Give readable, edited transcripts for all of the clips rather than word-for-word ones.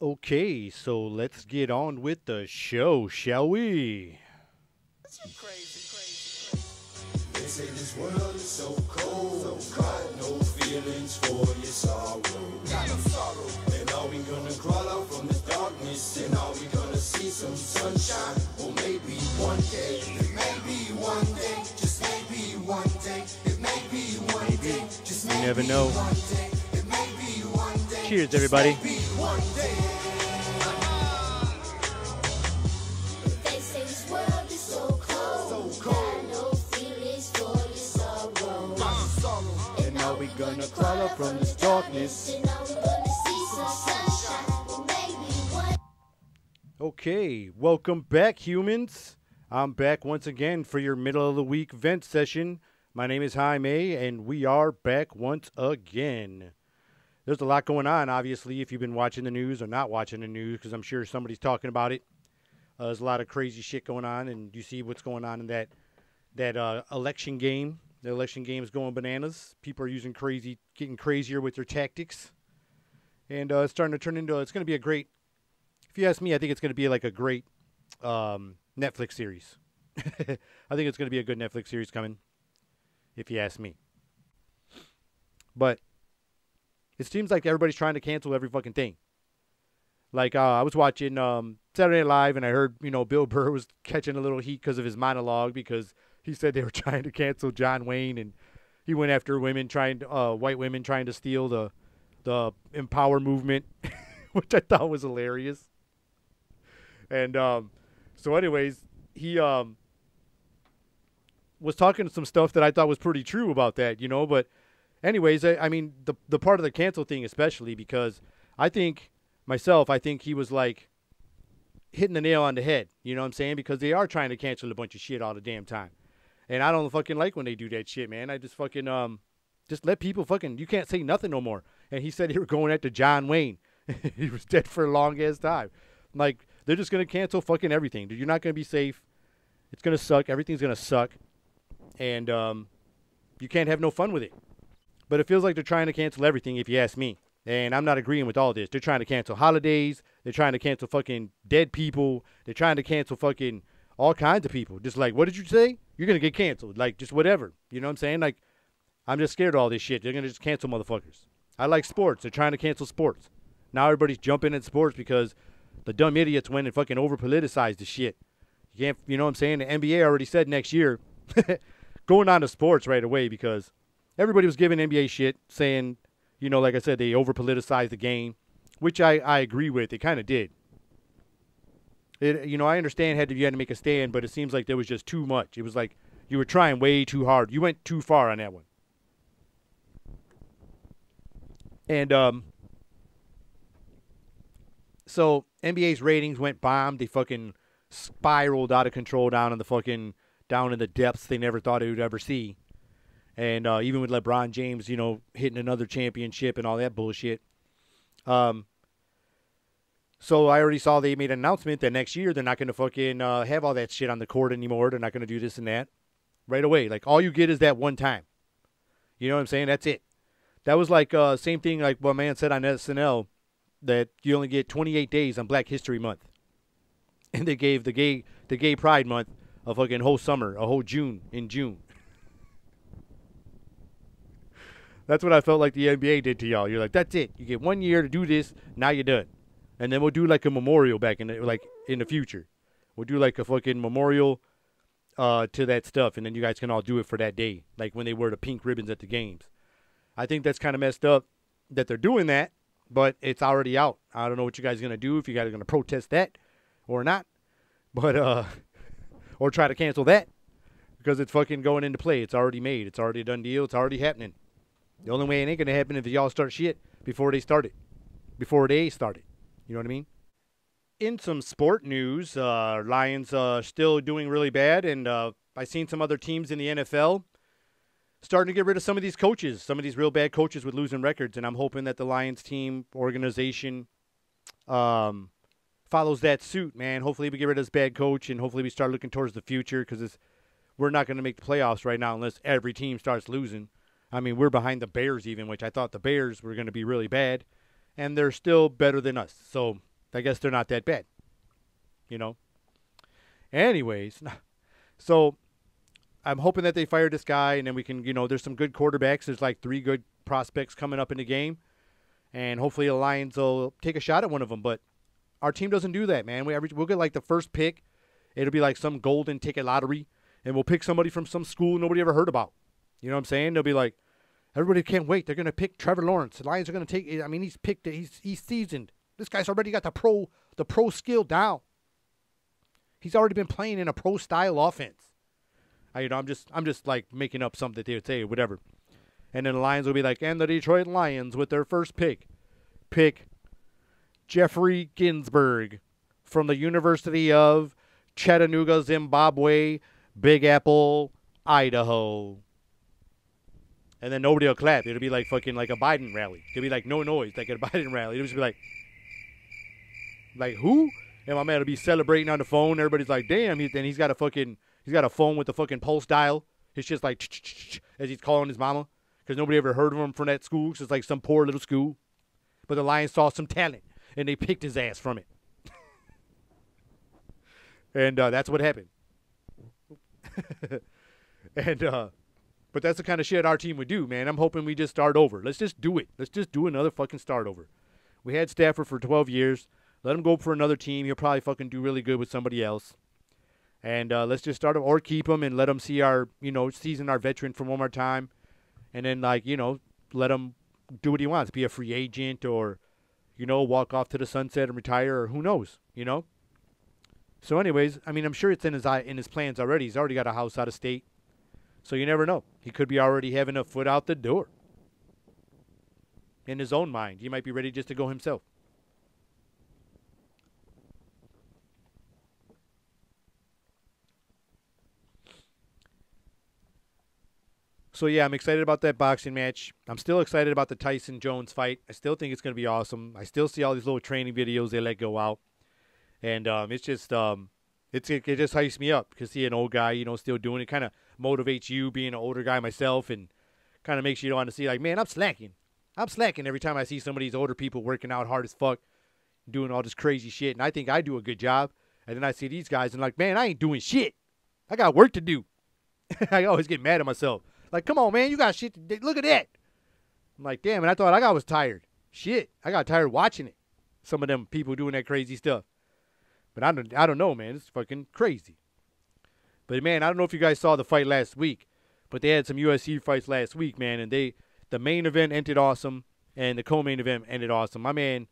Okay, so let's get on with the show, shall we? They say this world is so cold, got no feelings for your sorrow. Got no sorrow. And are we gonna crawl out from the darkness? And are we gonna see some sunshine? Or maybe one day, it may be one day, just maybe one day, it may be one day, just maybe never know. one day, it may be one day. Cheers, everybody. Maybe one day. They say this world is so cold, got no feelings for your sorrow. And are we gonna crawl out from this darkness? And are we gonna see some sunshine? Well, maybe one. Okay, welcome back, humans. I'm back once again for your middle of the week vent session. My name is Jaime, and we are back once again. There's a lot going on, obviously, if you've been watching the news or not watching the news, because I'm sure somebody's talking about it. There's a lot of crazy shit going on, and you see what's going on in that election game. The election game is going bananas. People are getting crazier with their tactics. And it's starting to turn into, it's going to be a great, if you ask me, I think it's going to be like a great Netflix series. I think it's going to be a good Netflix series coming, if you ask me. But it seems like everybody's trying to cancel every fucking thing. Like, I was watching Saturday Night Live, and I heard, Bill Burr was catching a little heat because of his monologue, because he said they were trying to cancel John Wayne, and he went after white women trying to steal the Empower movement, which I thought was hilarious. And so anyways, he was talking some stuff that I thought was pretty true about that, but anyways, I mean, the part of the cancel thing especially, because I think he was like hitting the nail on the head, you know what I'm saying? Because they are trying to cancel a bunch of shit all the damn time. And I don't fucking like when they do that shit, man. I just fucking, just let people you can't say nothing no more. And he said he were going after John Wayne. He was dead for a long ass time. Like, they're just going to cancel fucking everything. Dude, you're not going to be safe. It's going to suck. Everything's going to suck. And you can't have no fun with it. But it feels like they're trying to cancel everything, if you ask me. And I'm not agreeing with all this. They're trying to cancel holidays. They're trying to cancel fucking dead people. They're trying to cancel fucking all kinds of people. Just like, what did you say? You're going to get canceled. Like, just whatever. You know what I'm saying? Like, I'm just scared of all this shit. They're going to just cancel motherfuckers. I like sports. They're trying to cancel sports. Now everybody's jumping at sports because the dumb idiots went and fucking over-politicized the shit. You can't, you know what I'm saying? The NBA already said next year, going on to sports right away, because everybody was giving NBA shit, saying, like I said, they over-politicized the game, which I agree with. They kind of did. I understand you had to make a stand, but it seems like there was just too much. It was like you were trying way too hard. You went too far on that one. And so NBA's ratings went bomb. They fucking spiraled out of control down in the depths they never thought they would ever see. And even with LeBron James, hitting another championship and all that bullshit. So I already saw they made an announcement that next year they're not going to fucking have all that shit on the court anymore. They're not going to do this and that right away. Like, all you get is that one time. You know what I'm saying? That's it. That was like same thing like what man said on SNL, that you only get 28 days on Black History Month. And they gave the gay Pride Month a fucking whole summer, a whole June in June. That's what I felt like the NBA did to y'all. You're like, that's it. You get 1 year to do this. Now you're done. And then we'll do like a memorial back in the future. We'll do like a fucking memorial to that stuff, and then you guys can all do it for that day, like when they wear the pink ribbons at the games. I think that's kind of messed up that they're doing that, but it's already out. I don't know what you guys are gonna do, if you guys are gonna protest that or not, but or try to cancel that, because it's fucking going into play. It's already made. It's already a done deal. It's already happening. The only way it ain't gonna happen is if y'all start shit before they started. You know what I mean? In some sport news, Lions still doing really bad, and I've seen some other teams in the NFL starting to get rid of some of these coaches, some of these real bad coaches with losing records, and I'm hoping that the Lions team organization follows that suit, man. Hopefully we get rid of this bad coach, and hopefully we start looking towards the future, because we're not going to make the playoffs right now unless every team starts losing. I mean, we're behind the Bears even, which I thought the Bears were going to be really bad, and they're still better than us. So I guess they're not that bad. Anyways, so I'm hoping that they fire this guy, and then we can, there's some good quarterbacks. There's like 3 good prospects coming up in the game, and hopefully the Lions will take a shot at one of them. But our team doesn't do that, man. We'll get like the first pick. It'll be like some golden ticket lottery, and we'll pick somebody from some school nobody ever heard about. You know what I'm saying? They'll be like, everybody can't wait. They're going to pick Trevor Lawrence. The Lions are going to take – I mean, he's picked it. He's seasoned. This guy's already got the pro skill down. He's already been playing in a pro-style offense. I'm just like making up something that they would say or whatever. And then the Lions will be like, and the Detroit Lions with their first pick Jeffrey Ginsburg from the University of Chattanooga, Zimbabwe, Big Apple, Idaho. And then nobody will clap. It'll be like fucking like a Biden rally. It'll be like no noise, like a Biden rally. It'll just be like who? And my man will be celebrating on the phone. Everybody's like, damn. He's got a phone with the fucking pulse dial. It's just like as he's calling his mama because nobody ever heard of him from that school. It's like some poor little school. But the Lions saw some talent and they picked his ass from it. And that's what happened. But that's the kind of shit our team would do, man. I'm hoping we just start over. Let's just do it. Let's just do another fucking start over. We had Stafford for 12 years. Let him go for another team. He'll probably fucking do really good with somebody else. And let's just start him or keep him and let him see our, season our veteran for one more time. And then, let him do what he wants. Be a free agent or, walk off to the sunset and retire or who knows, So anyways, I mean, I'm sure it's in his plans already. He's already got a house out of state. So you never know. He could be already having a foot out the door. In his own mind. He might be ready just to go himself. So, yeah, I'm excited about that boxing match. I'm still excited about the Tyson Jones fight. I still think it's going to be awesome. I still see all these little training videos they let go out. And it's just it just hypes me up because see an old guy, still doing it. Kind of motivates you being an older guy myself and kind of makes you want to see like, man, I'm slacking. I'm slacking every time I see some of these older people working out hard as fuck, doing all this crazy shit. And I think I do a good job. And then I see these guys and like, man, I ain't doing shit. I got work to do. I always get mad at myself. Like, come on, man, you got shit to do. Look at that. I'm like, damn, and I thought I was tired. Shit, I got tired watching it. Some of them people doing that crazy stuff. But I don't know, man. It's fucking crazy. But, man, I don't know if you guys saw the fight last week, but they had some UFC fights last week, man, and the main event ended awesome, and the co-main event ended awesome. My man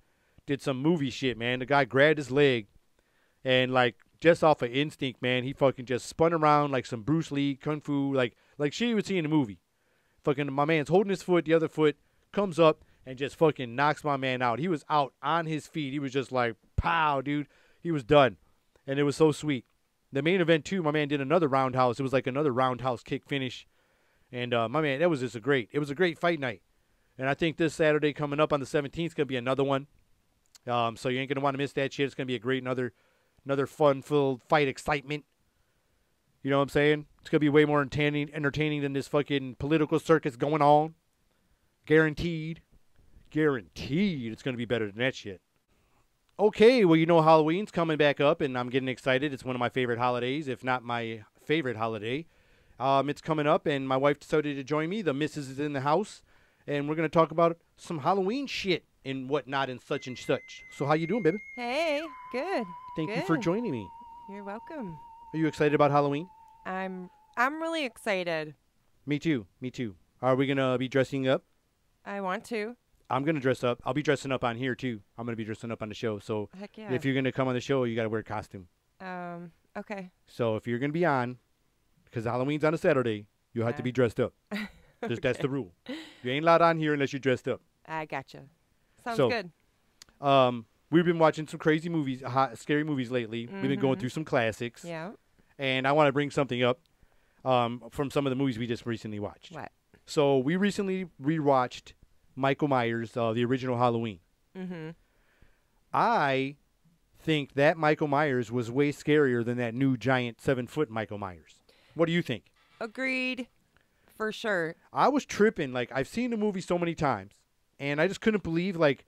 did some movie shit, man. The guy grabbed his leg, and, like, just off of instinct, man, he fucking just spun around like some Bruce Lee, Kung Fu, like shit you would see in a movie. Fucking my man's holding his foot, the other foot comes up and just fucking knocks my man out. He was out on his feet. He was just like, pow, dude. He was done. And it was so sweet. The main event, too, my man did another roundhouse. It was like another roundhouse kick finish. And my man, it was a great fight night. And I think this Saturday coming up on the 17th is going to be another one. So you ain't going to want to miss that shit. It's going to be a great another fun-filled fight excitement. You know what I'm saying? It's going to be way more entertaining than this fucking political circus going on. Guaranteed. It's going to be better than that shit. Okay, well, Halloween's coming back up, and I'm getting excited. It's one of my favorite holidays, if not my favorite holiday. It's coming up, and my wife decided to join me. The missus is in the house, and we're going to talk about some Halloween shit and whatnot and such and such. So how you doing, baby? Hey, good. Thank you for joining me. You're welcome. Are you excited about Halloween? I'm really excited. Me too. Are we going to be dressing up? I want to. I'm going to dress up. I'll be dressing up on here, too. I'm going to be dressing up on the show. So Heck yeah. if you're going to come on the show, you got to wear a costume. Okay. So if you're going to be on, because Halloween's on a Saturday, you'll have to be dressed up. Okay. That's the rule. You ain't allowed on here unless you're dressed up. I gotcha. Sounds good. We've been watching some crazy movies, scary movies lately. We've been going through some classics. Yeah. And I want to bring something up from some of the movies we just recently watched. What? So we recently rewatched Michael Myers, the original Halloween. Mm-hmm. I think that Michael Myers was way scarier than that new giant 7-foot Michael Myers. What do you think? Agreed. For sure. I was tripping. Like, I've seen the movie so many times, and I just couldn't believe, like,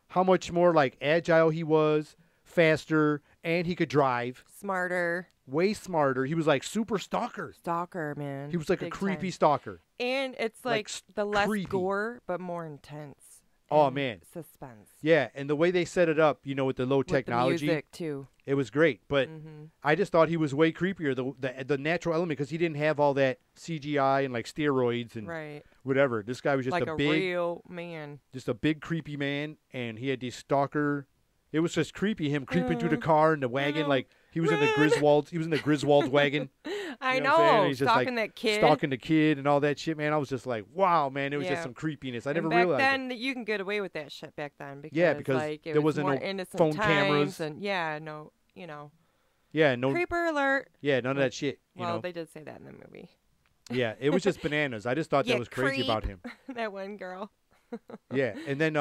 how much more, like, agile he was, faster, and he could drive. Smarter. Way smarter. He was like super stalker. Stalker, man. He was like Big a creepy time. stalker. And it's like the less creepy. gore, but more intense. Oh, and man. Suspense. Yeah, and the way they set it up, with the low technology, With the music, too. it was great. But Mm-hmm. I just thought he was way creepier, the natural element, because he didn't have all that CGI and like steroids and Right. whatever. This guy was just Like a a big, real man. just a big creepy man, and he had these stalker. It was just creepy, him creeping through the car and the wagon, like he was in the Griswold's. He was in the Griswold's wagon. I You know what I'm saying? know. He's just, Stalking like, that kid. Stalking the kid and all that shit, man. I was just like, wow, man. It was just Yeah. some creepiness. I And never back realized then, you can get away with that shit back then. Because, Yeah, because like, it there was wasn't more no innocent phone times cameras. And, yeah, no, you know. Yeah, no, Creeper alert. yeah, none of that shit. You Well, know, they did say that in the movie. yeah, it was just bananas. I just thought that Yeah, was crazy about him. That one girl. Yeah, and then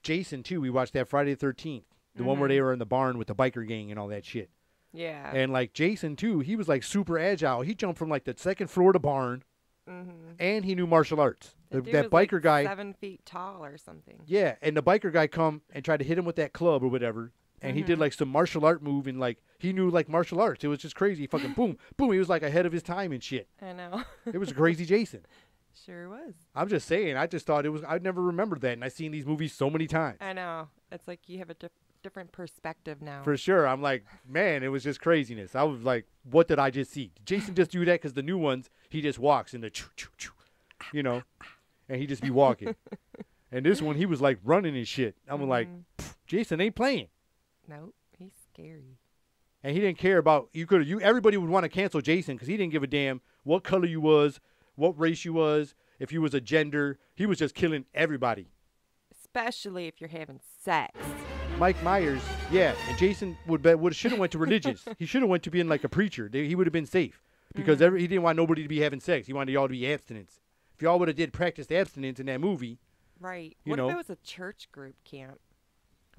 Jason too. We watched that Friday the 13th, the one where they were in the barn with the biker gang and all that shit. Yeah. And like Jason too, he was like super agile. He jumped from like the second floor of the barn, Mm-hmm. and he knew martial arts. That dude That was, like, biker guy, 7 feet tall or something. yeah, and the biker guy come and tried to hit him with that club or whatever, and he did like some martial art move, and like he knew like martial arts. It was just crazy. Fucking boom, boom. He was like ahead of his time and shit. I know. It was crazy, Jason. Sure was. I'm just saying. I just thought it was. I'd never remembered that, and I've seen these movies so many times. I know. It's like you have a different perspective now. For sure. I'm like, man, it was just craziness. I was like, what did I just see? Did Jason just do that? Because the new ones, he just walks in the choo, choo, choo, and he just be walking. And this one, he was like running and shit. I'm like, Jason ain't playing. Nope. He's scary. And he didn't care about, everybody would want to cancel Jason because he didn't give a damn what color you was, what race you was, if you was a gender. He was just killing everybody. Especially if you're having sex. Mike Myers, yeah, and Jason should have went to religious. He should have went to being like a preacher. He would have been safe because he didn't want nobody to be having sex. He wanted y'all to be abstinence. If y'all would have did practice abstinence in that movie, Right. You What know. if it was a church group camp?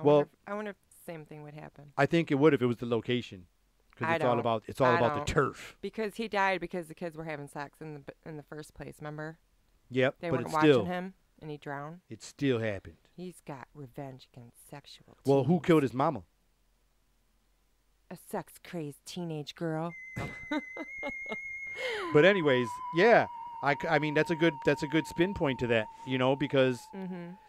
Well- I wonder if the same thing would happen. I think it would if it was the location because I it's all don't. about I the don't. turf. Because he died because the kids were having sex in the first place. Remember? Yep, They but weren't it's watching still him, and he drowned. it still happened. He's got revenge against sexual. Well, who teens. killed his mama? A sex-crazy teenage girl. But anyways, yeah. I mean that's a good spin point to that, because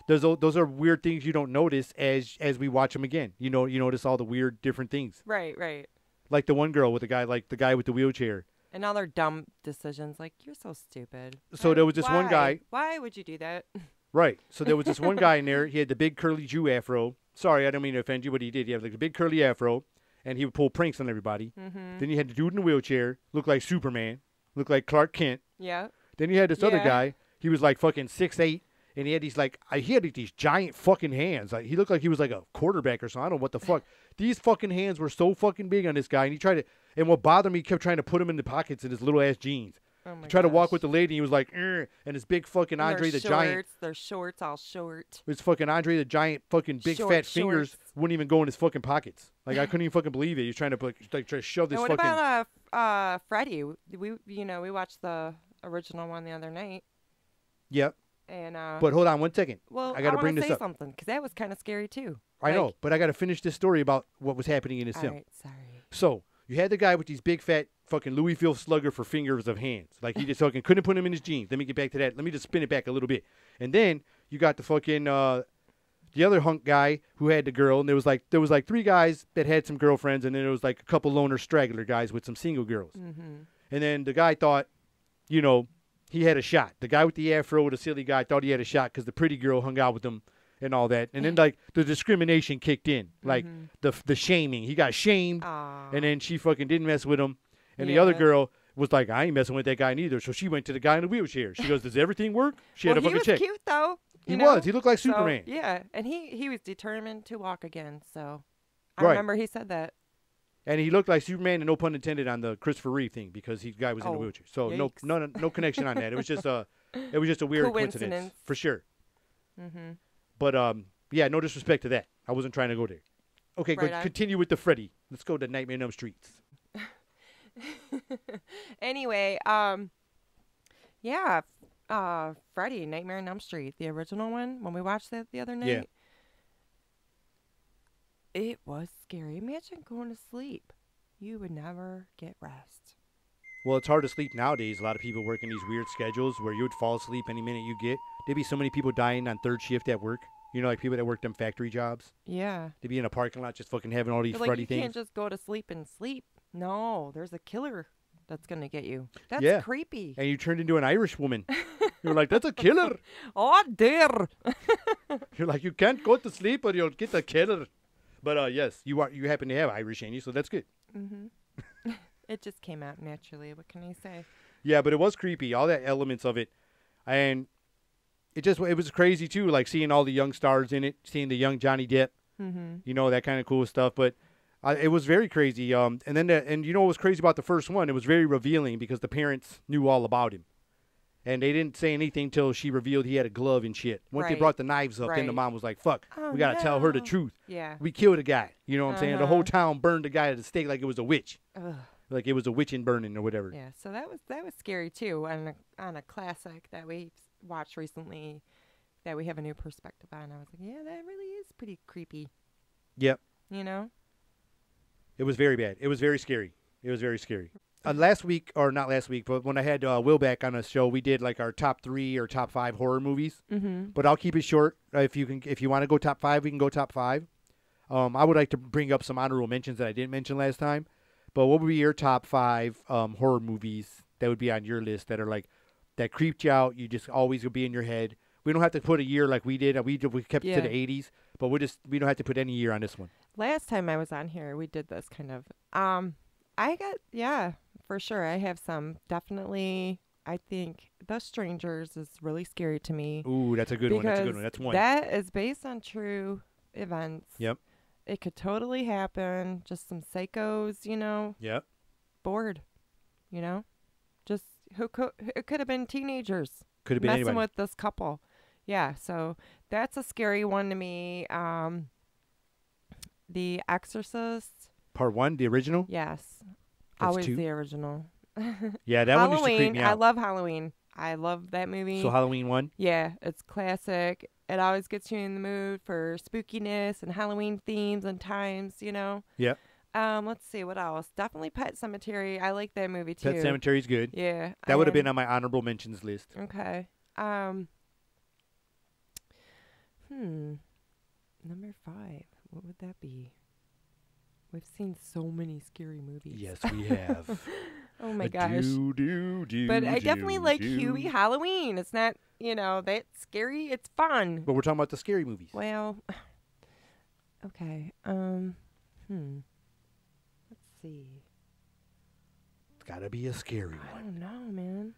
those are weird things you don't notice as we watch them again. You notice all the weird different things. Right. Right. Like the one girl with the guy with the wheelchair. And all their dumb decisions. Like, you're so stupid. So there was this one Why? guy. Why would you do that? Right. So there was this one guy in there. He had the big curly Jew afro. Sorry, I don't mean to offend you, but he did. He had like a big curly afro, and he would pull pranks on everybody. Then you had the dude in the wheelchair, looked like Superman, looked like Clark Kent. Yeah. Then you had this other Yeah. guy. He was like fucking 6'8", and he had these giant fucking hands. Like he looked like he was like a quarterback or something. I don't know what the fuck. These fucking hands were so fucking big on this guy, and and what bothered me, he kept trying to put them in the pockets in his little ass jeans. Oh my He tried to walk gosh. with the lady, and he was like, and his big fucking And Andre their the Giant. Their shorts all short. His fucking Andre the Giant fucking big Short fat fingers shorts. wouldn't even go in his fucking pockets. Like I couldn't even fucking believe it. He was trying to try to shove this And what fucking. about Freddy? We watched the original one the other night, Yep. and But hold on one second. well, I got to bring wanna this say up. something because that was kind of scary too. I know, but I got to finish this story about what was happening in this All film. right, sorry. So you had the guy with these big fat fucking Louisville Slugger for fingers of hands. Like he just fucking couldn't put him in his jeans. Let me get back to that. Let me just spin it back a little bit. And then you got the fucking the other hunk guy who had the girl, and there was like 3 guys that had some girlfriends, and then there was like a couple loner straggler guys with some single girls. And then the guy thought, he had a shot. The guy with the afro, the silly guy, thought he had a shot because the pretty girl hung out with him and all that. And then like the discrimination kicked in, like the shaming. He got shamed, Aw. and then she fucking didn't mess with him. And the other Yeah. girl was like, I ain't messing with that guy neither. So she went to the guy in the wheelchair. She goes, does everything work? She had a he fucking was check. cute though. He you know? was. He looked like So, Superman. Yeah, and he was determined to walk again. So I Right. remember he said that. And he looked like Superman, and no pun intended on the Christopher Reeve thing because the guy was in the Oh, wheelchair. So yikes. no connection on that. It was just a weird coincidence Coincidence. for sure. Mm-hmm. But yeah, no disrespect to that. I wasn't trying to go there. Okay, Right good. on. Continue with the Freddy. Let's go to Nightmare on Elm Streets. Anyway, yeah, Freddy, Nightmare on Elm Street, the original one. When we watched that the other night, It was scary. Imagine going to sleep. You would never get rest. Well, it's hard to sleep nowadays. A lot of people work in these weird schedules where you would fall asleep any minute you get. There'd be so many people dying on third shift at work. You know, like people that work them factory jobs. Yeah. They'd be in a parking lot just fucking having all these But, like, cruddy you things. can't just go to sleep and sleep. No, there's a killer that's going to get you. That's Yeah. creepy. And you turned into an Irish woman. You're like, that's a killer. Oh, dear. You're like, you can't go to sleep or you'll get a killer. But yes, you happen to have Irish in you, so that's good. It just came out naturally. What can I say? Yeah, but it was creepy. All the elements of it, and it was crazy too. Like seeing all the young stars in it, seeing the young Johnny Depp, you know, that kind of cool stuff. But it was very crazy. And then and you know what was crazy about the first one? It was very revealing because the parents knew all about him, and they didn't say anything till she revealed he had a glove and shit. Once they Right. brought the knives up, then the Right. mom was like, "Fuck, Oh, we gotta tell her the no. truth. Yeah. We killed a guy." You know what I'm saying? The whole Uh-huh. town burned the guy at the stake like it was a witch, Ugh. like it was a witch in burning or whatever. Yeah. So that was scary too. On a classic that we watched recently, that we have a new perspective on. I was like, yeah, that really is pretty creepy. Yep. You know? It was very bad. It was very scary. It was very scary. Last week, or not last week, but when I had Will back on the show, we did like our top 3 or top 5 horror movies. Mm-hmm. But I'll keep it short. If you want to go top 5, we can go top 5. I would like to bring up some honorable mentions that I didn't mention last time. But what would be your top 5 horror movies that would be on your list that are like that creeped you out? You just always will be in your head. We don't have to put a year like we did. We kept it to the 80s, but we don't have to put any year on this one. Last time I was on here, we did this kind of. For sure. I have some. Definitely, I think The Strangers is really scary to me. Ooh, that's a good one. That's a good one. That's one. That is based on true events. Yep. It could totally happen. Just some psychos, you know, Yep. bored, you know, just it could have been teenagers Could have been messing anybody. with this couple. Yeah, so that's a scary one to me. The Exorcist. Part 1, the original. Yes. That's Always 2. the original. Yeah, that one used to creep Halloween. me I out. love Halloween. I love that movie. So Halloween 1. Yeah, it's classic. It always gets you in the mood for spookiness and Halloween themes and times, you know. Yep. Let's see what else. Definitely Pet Cemetery. I like that movie too. Pet Cemetery's good. Yeah. That would have been and- on my honorable mentions list. Okay. Number 5. What would that be? We've seen so many scary movies. Yes, we have. Oh my gosh. Do, But I definitely do, like do. Huey Halloween. It's not, you know, that scary. It's fun. But we're talking about the scary movies. Well, okay. Let's see. It's got to be a scary I one. don't know, man.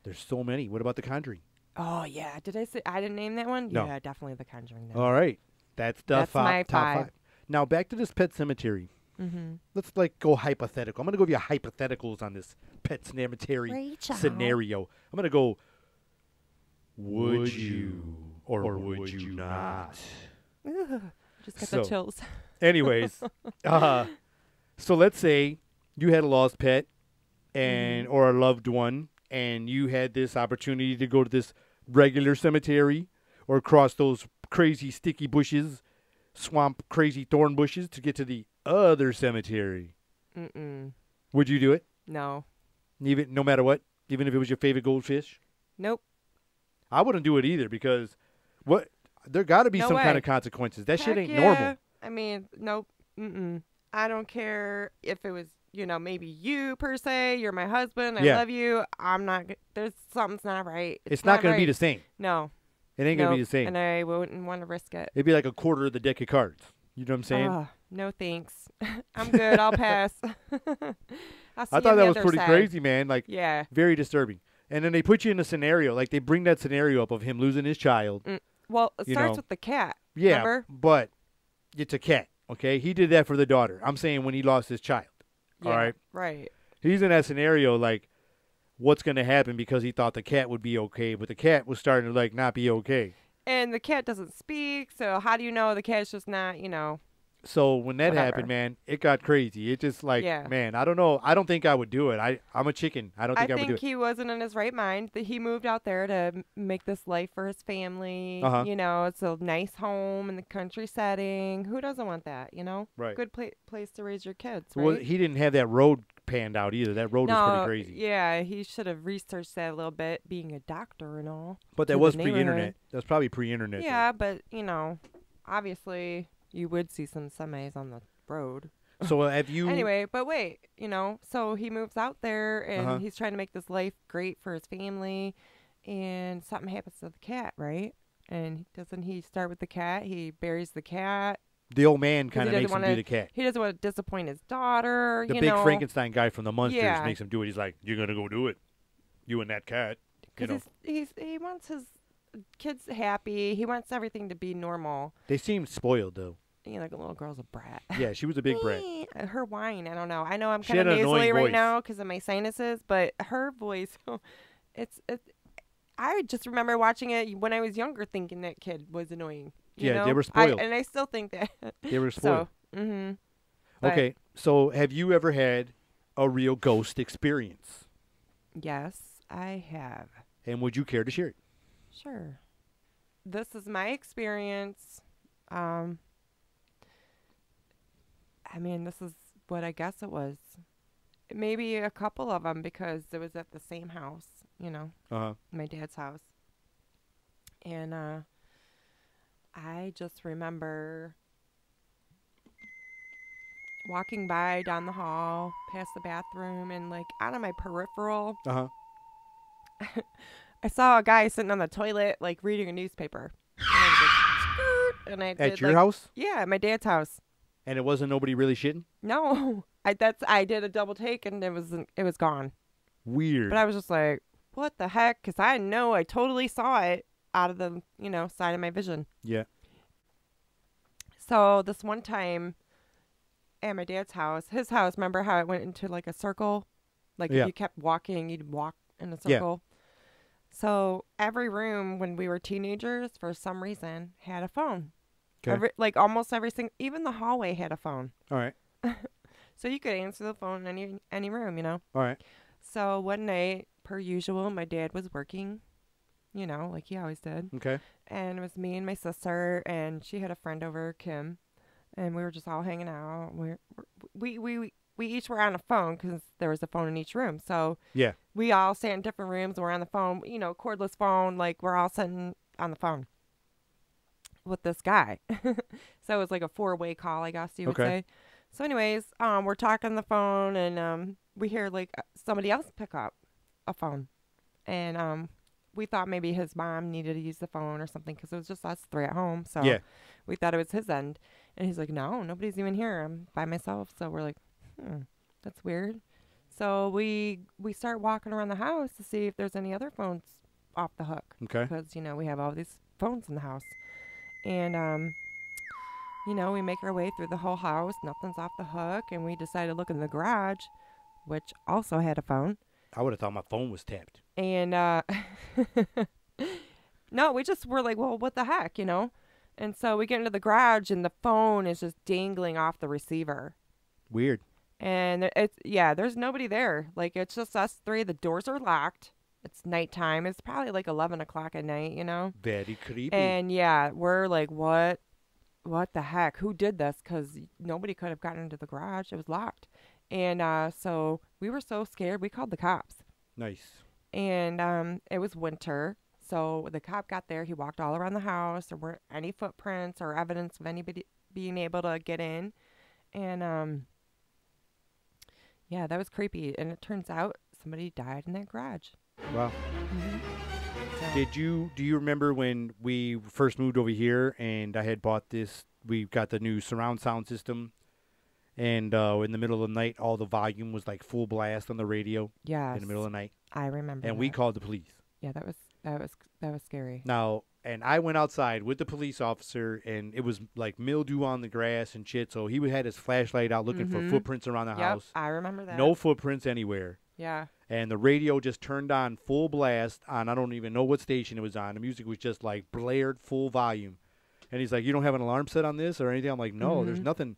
There's so many. What about The Conjuring? Oh yeah, did I say I didn't name that one? No. Yeah, definitely The Conjuring. Then. All right. That's the That's my top 5. 5. Now, back to this Pet Cemetery. Mm-hmm. Let's, like, go hypothetical. I'm going to give you hypotheticals on this Pet Cemetery Rachel. scenario. I'm going to go, would you or would you not? Ugh, just got So- the chills. Anyways, so let's say you had a lost pet and or a loved one, and you had this opportunity to go to this regular cemetery or cross those crazy sticky bushes, swamp crazy thorn bushes to get to the other cemetery. Mm-mm. Would you do it? No. Even no matter what, even if it was your favorite goldfish? Nope. I wouldn't do it either because there got to be No some kind way. of consequences. That shit Heck ain't yeah. normal. I mean, nope. Mm-mm. I don't care if it was, you know, maybe you per se. You're my husband. I Yeah. love you. I'm not. There's something's not right. It's not going to be right. the same. No. It ain't going to be Nope. the same. And I wouldn't want to risk it. It'd be like a quarter of the deck of cards. You know what I'm saying? Ugh, no thanks. I'm good. I'll pass. I'll see I you thought on that the was other pretty side. crazy, man. Like, Yeah. very disturbing. And then they put you in a scenario. Like, they bring that scenario up of him losing his child. Well, it You starts know. with the cat. Yeah, Remember? but it's a cat, okay? He did that for the daughter. I'm saying when he lost his child. Yeah, All right? Right. He's in that scenario, like, what's going to happen because he thought the cat would be okay, but the cat was starting to, like, not be okay. And the cat doesn't speak, so how do you know the cat's just not, you know? So when that Whatever. happened, man, it got crazy. It just like, Yeah. man, I don't know. I don't think I would do it. I'm a chicken. I don't I think I would do think it. he wasn't in his right mind. That he moved out there to make this life for his family. Uh-huh. You know, it's a nice home in the country setting. Who doesn't want that? You know, Right. good place to raise your kids, right? Well, he didn't have that road panned out either. That road was no, pretty crazy. yeah, he should have researched that a little bit, being a doctor and all. But to that the was neighborhood. pre-internet. That was probably pre-internet. though. Yeah, but you know, obviously you would see some semis on the road. So have you? Anyway, but wait, you know, so he moves out there and Uh-huh. he's trying to make this life great for his family, and something happens to the cat, right? And doesn't he start with the cat? He buries the cat. The old man 'Cause kind of he makes doesn't him do wanna- the cat. He doesn't want to disappoint his daughter. The you big know, Frankenstein guy from the Munsters Yeah. makes him do it. He's like, "You're gonna go do it, you and that cat." You know, because he wants his kids happy. He wants everything to be normal. they seem spoiled though. You know, like a little girl's a brat. Yeah, she was a big brat. Her whine, I don't know. I know I'm She kind of had an nasally annoying right voice. now because of my sinuses, but her voice, it's. I just remember watching it when I was younger, thinking that kid was annoying. You Yeah, they know? were spoiled. And I still think that. They were spoiled. So, mm-hmm. Okay, so have you ever had a real ghost experience? Yes, I have. And would you care to share it? Sure. This is my experience. I mean, this is what I guess it was. Maybe a couple of them because it was at the same house, you know, Uh-huh. my dad's house. And I just remember walking by down the hall, past the bathroom, and like out of my peripheral, Uh-huh. I saw a guy sitting on the toilet, like reading a newspaper. And I was like, "Skirt," and I At did, your like- house? Yeah, at my dad's house. And it wasn't nobody really shitting? No, I did a double take and it was gone. Weird. But I was just like, what the heck? Because I know I totally saw it out of the side of my vision. Yeah. So this one time at my dad's house, his house, remember how it went into like a circle? Like Yeah. if you kept walking, you'd walk in a Yeah. circle. So every room when we were teenagers, for some reason, had a phone. Okay. Almost every single, even the hallway had a phone. All right. So you could answer the phone in any room, you know? All right. So one night, per usual, my dad was working, like he always did. Okay. And it was me and my sister, and she had a friend over, Kim, and we were just all hanging out. We each were on a phone because there was a phone in each room. So Yeah. we all sat in different rooms. We're on the phone, cordless phone. Like we're all sitting on the phone with this guy. So it was like a 4-way call, I guess you would Okay. say. So anyways, we're talking on the phone, and we hear like somebody else pick up a phone, and we thought maybe his mom needed to use the phone or something because it was just us three at home. So Yeah. we thought it was his end, and he's like, "No, nobody's even here. I'm by myself." So we're like, that's weird. So we start walking around the house to see if there's any other phones off the hook. Okay. Because we have all these phones in the house, and we make our way through the whole house. Nothing's off the hook, and we decide to look in the garage, which also had a phone. I would have thought my phone was tapped. And no, we just were like, well, what the heck, And so we get into the garage, and the phone is just dangling off the receiver. Weird. And there's nobody there. Like, it's just us three. The doors are locked. It's nighttime. It's probably like 11 o'clock at night, Very creepy. And yeah, we're like, what the heck? Who did this? Because nobody could have gotten into the garage. It was locked. And so we were so scared, we called the cops. Nice. And it was winter. So the cop got there. He walked all around the house. There weren't any footprints or evidence of anybody being able to get in. And yeah, that was creepy. And it turns out somebody died in that garage. Wow. So, Do you remember when we first moved over here and I had bought this, we got the new surround sound system, and in the middle of the night, all the volume was like full blast on the radio yes, in the middle of the night, I remember. and we that. called the police. Yeah, that was scary. Now, and I went outside with the police officer, and it was like mildew on the grass and shit, so he had his flashlight out looking for footprints around the Yep, house. I remember that. No footprints anywhere. Yeah. And the radio just turned on full blast on, I don't even know what station it was on. The music was just like blared full volume. And he's like, you don't have an alarm set on this or anything? I'm like, no, there's nothing.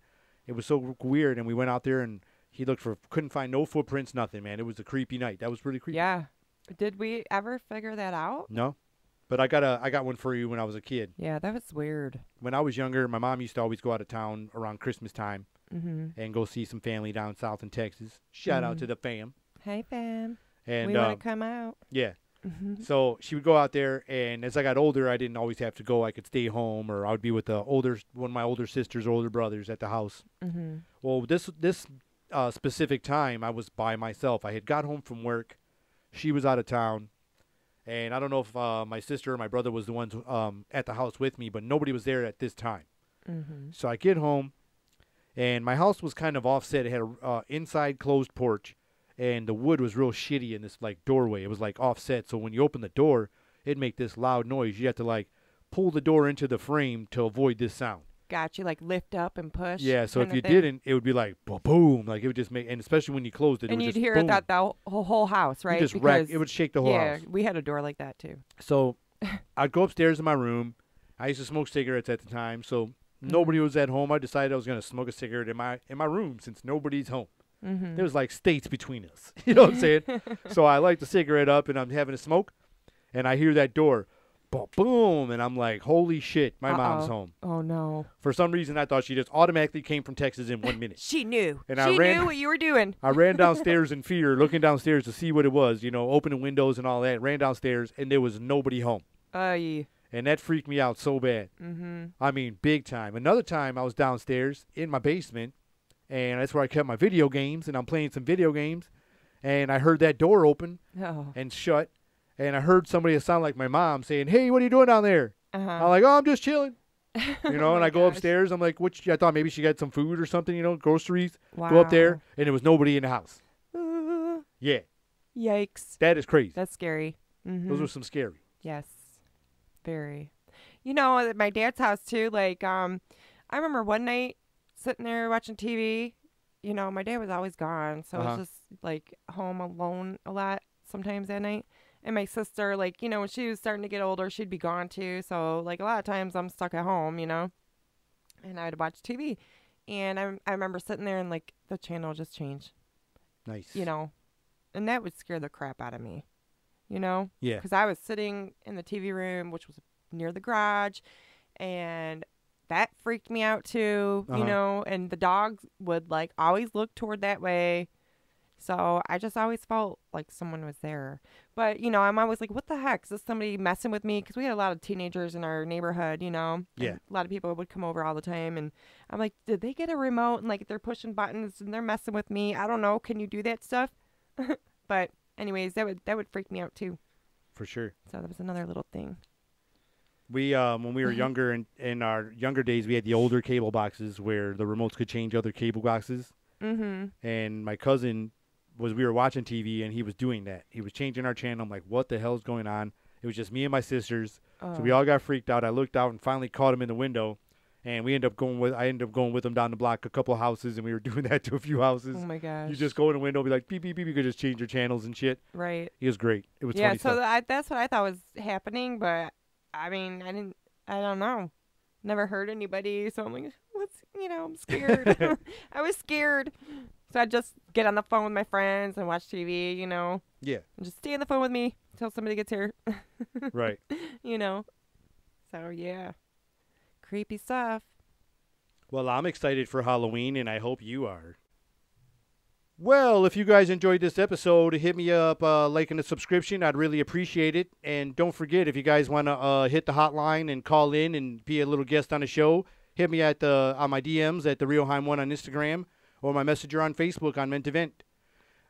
It was so weird. And we went out there and he looked couldn't find no footprints, nothing, man. It was a creepy night. That was pretty creepy. Yeah. Did we ever figure that out? No. But I got one for you when I was a kid. Yeah, that was weird. When I was younger, my mom used to always go out of town around Christmas time and go see some family down south in Texas. Shout out to the fam. Hey, fam. And We want to come out. yeah. So she would go out there, and as I got older, I didn't always have to go. I could stay home, or I would be with one of my older sisters, older brothers at the house. Well, this specific time, I was by myself. I had got home from work. She was out of town. And I don't know if my sister or my brother was the ones at the house with me, but nobody was there at this time. So I get home, and my house was kind of offset. It had a inside closed porch, and the wood was real shitty in this like doorway. It was like offset, so when you open the door, it'd make this loud noise. You had to like pull the door into the frame to avoid this sound. Got you, like lift up and push. Yeah, so if kinda you thing. didn't, it would be like boom, like it would just make, and especially when you closed it, And it would you'd just hear boom. it the whole house, right? You just wreck, Because- it would shake the whole yeah, house. we had a door like that too. So I'd go upstairs in my room. I used to smoke cigarettes at the time, so nobody was at home. I decided I was going to smoke a cigarette in my room since nobody's home. There was like states between us. You know what I'm saying? So I light the cigarette up, and I'm having a smoke, and I hear that door, boom, boom, and I'm like, holy shit, my mom's home. Oh no. For some reason, I thought she just automatically came from Texas in 1 minute. She knew. And she I ran- knew what you were doing. I ran downstairs in fear, looking downstairs to see what it was, opening windows and all that. Ran downstairs, and there was nobody home. Yeah. And that freaked me out so bad. I mean, big time. Another time, I was downstairs in my basement, and that's where I kept my video games, and I'm playing some video games, and I heard that door open Oh. and shut, and I heard somebody that sounded like my mom saying, hey, what are you doing down there? I'm Uh-huh. like, oh, I'm just chilling. And Oh I my go gosh. upstairs. I'm like, I thought maybe she got some food or something, groceries. Go up there, and there was nobody in the house. Yeah, Yikes. that is crazy. That's scary. Those were some scary. Yes. Very. At my dad's house too, like, I remember one night sitting there watching TV. My dad was always gone, so I was just like home alone a lot sometimes at night. And my sister, like, when she was starting to get older, she'd be gone too. So like a lot of times I'm stuck at home, and I'd watch TV. And I remember sitting there and like the channel just changed, Nice. and that would scare the crap out of me, Yeah. because I was sitting in the TV room, which was near the garage, and that freaked me out too, and the dogs would like always look toward that way. So I just always felt like someone was there. But, I'm always like, what the heck? Is this somebody messing with me? Because we had a lot of teenagers in our neighborhood, Yeah. and a lot of people would come over all the time. And I'm like, did they get a remote? And like they're pushing buttons and they're messing with me. I don't know. Can you do that stuff? But anyways, that would freak me out too. For sure. So that was another little thing. We when we were younger, in our younger days, we had the older cable boxes where the remotes could change other cable boxes. And my cousin we were watching TV, and he was doing that. He was changing our channel. I'm like, what the hell is going on? It was just me and my sisters. So we all got freaked out. I looked out and finally caught him in the window, and I ended up going with him down the block a couple of houses, and we were doing that to a few houses. Oh my gosh. You just go in the window, be like, beep, beep, beep. You could just change your channels and shit. Right. It was great. It was Yeah, funny so stuff. that's what I thought was happening, but I mean, I don't know. Never heard anybody, so I'm like, I'm scared. I was scared. So I'd just get on the phone with my friends and watch TV, Yeah, and just stay on the phone with me until somebody gets here, right. So, yeah. Creepy stuff. Well, I'm excited for Halloween, and I hope you are. Well, if you guys enjoyed this episode, hit me up, like and a subscription. I'd really appreciate it. And don't forget, if you guys want to hit the hotline and call in and be a little guest on the show, hit me on my DMs at the RealHeim1 on Instagram, or my messenger on Facebook on Ment Event.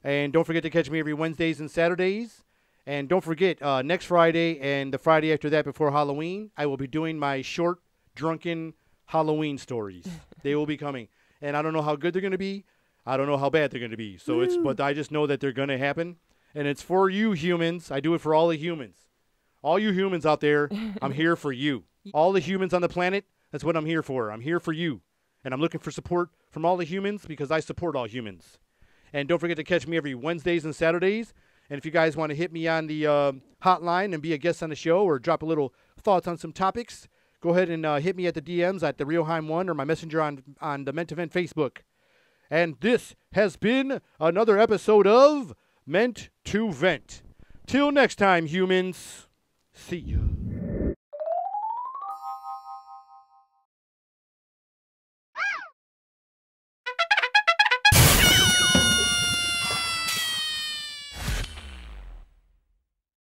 And don't forget to catch me every Wednesdays and Saturdays. And don't forget, next Friday and the Friday after that before Halloween, I will be doing my short, drunken Halloween stories. They will be coming. And I don't know how good they're going to be. I don't know how bad they're going to be. So but I just know that they're going to happen. And it's for you humans. I do it for all the humans. All you humans out there, I'm here for you. All the humans on the planet, that's what I'm here for. I'm here for you. And I'm looking for support from all the humans because I support all humans. And don't forget to catch me every Wednesdays and Saturdays. And if you guys want to hit me on the hotline and be a guest on the show or drop a little thoughts on some topics, go ahead and hit me at the DMs at the RealHeim1 or my messenger on the Meant to Vent Facebook. And this has been another episode of Meant to Vent. Till next time, humans. See ya.